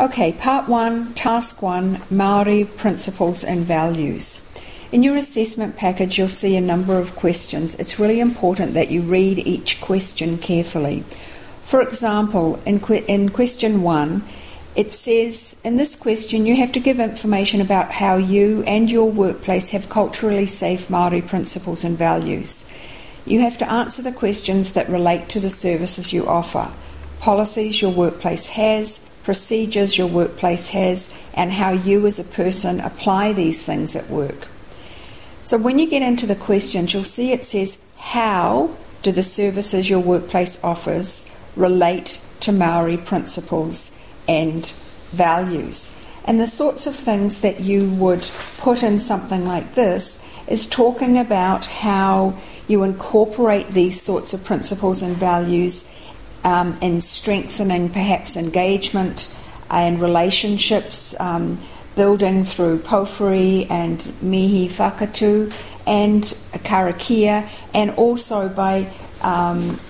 Okay, part 1, task 1, Māori principles and values. In your assessment package, you'll see a number of questions. It's really important that you read each question carefully. For example, in question 1, it says, in this question, you have to give information about how you and your workplace have culturally safe Māori principles and values. You have to answer the questions that relate to the services you offer, policies your workplace has, procedures your workplace has, and how you as a person apply these things at work. So when you get into the questions, you'll see it says, how do the services your workplace offers relate to Māori principles and values? And the sorts of things that you would put in something like this is talking about how you incorporate these sorts of principles and values in strengthening perhaps engagement and relationships, building through pauwhiri and mihi whakatū and karakia, and also by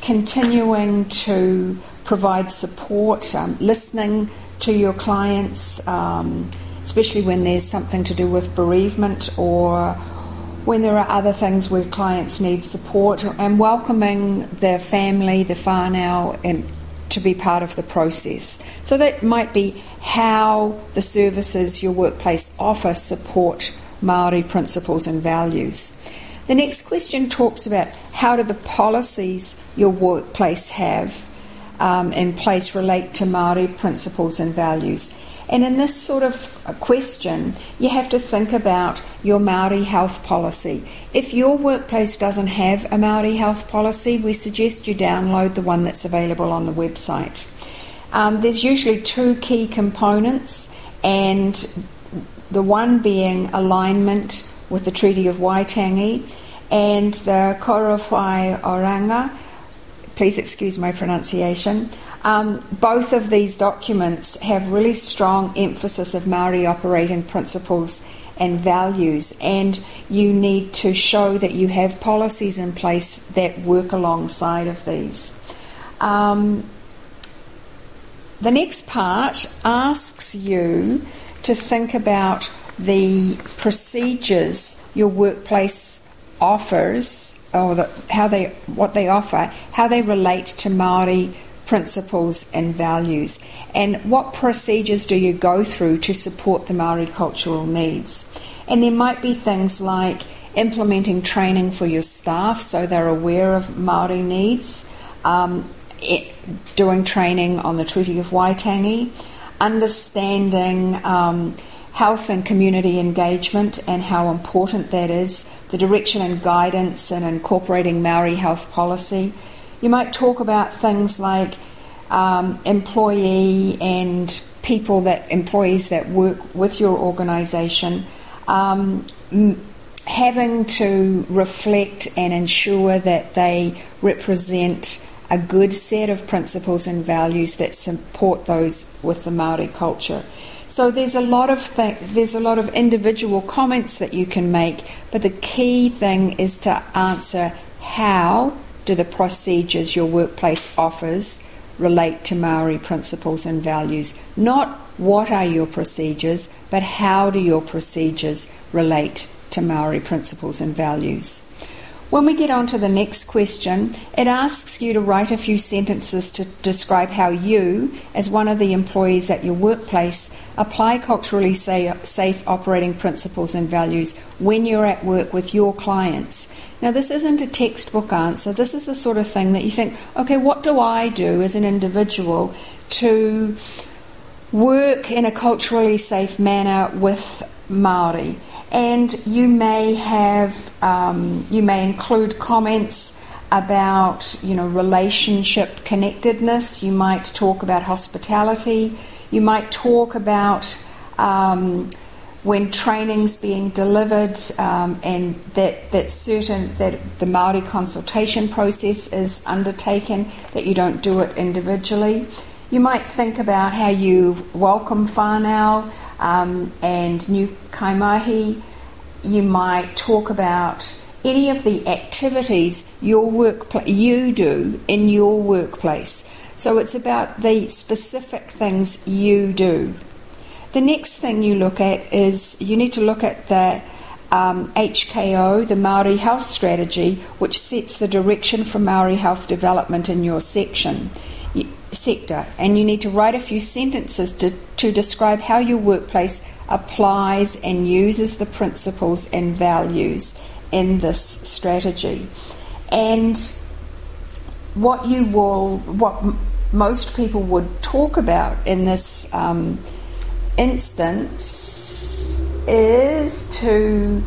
continuing to provide support, listening to your clients, especially when there's something to do with bereavement or when there are other things where clients need support, and welcoming the family, the whānau, and to be part of the process. So that might be how the services your workplace offers support Māori principles and values. The next question talks about how do the policies your workplace have in place relate to Māori principles and values. And in this sort of question, you have to think about your Māori health policy. If your workplace doesn't have a Māori health policy, we suggest you download the one that's available on the website. There's usually two key components, and the one being alignment with the Treaty of Waitangi and the Korowhai Oranga. Please excuse my pronunciation. Both of these documents have really strong emphasis of Māori operating principles and values, and you need to show that you have policies in place that work alongside of these. The next part asks you to think about the procedures your workplace offers, or what they offer, how they relate to Māori principles and values, and what procedures do you go through to support the Māori cultural needs. And there might be things like implementing training for your staff so they're aware of Māori needs, doing training on the Treaty of Waitangi, understanding health and community engagement and how important that is, the direction and guidance in incorporating Māori health policy. You might talk about things like employee and employees that work with your organisation, having to reflect and ensure that they represent a good set of principles and values that support those with the Māori culture. So there's a lot of individual comments that you can make, but the key thing is to answer how do the procedures your workplace offers relate to Māori principles and values? Not what are your procedures, but how do your procedures relate to Māori principles and values? When we get on to the next question, it asks you to write a few sentences to describe how you, as one of the employees at your workplace, apply culturally safe operating principles and values when you're at work with your clients. Now, this isn't a textbook answer. This is the sort of thing that you think, okay, what do I do as an individual to work in a culturally safe manner with Māori? And you may include comments about, relationship connectedness. You might talk about hospitality. You might talk about when training's being delivered, and that the Māori consultation process is undertaken, that you don't do it individually. You might think about how you welcome whānau and new kaimahi. You might talk about any of the activities you do in your workplace. So it's about the specific things you do. The next thing you look at is you need to look at the HKO, the Māori Health Strategy, which sets the direction for Māori health development in your sector. And you need to write a few sentences to describe how your workplace applies and uses the principles and values in this strategy. And what most people would talk about in this instance is to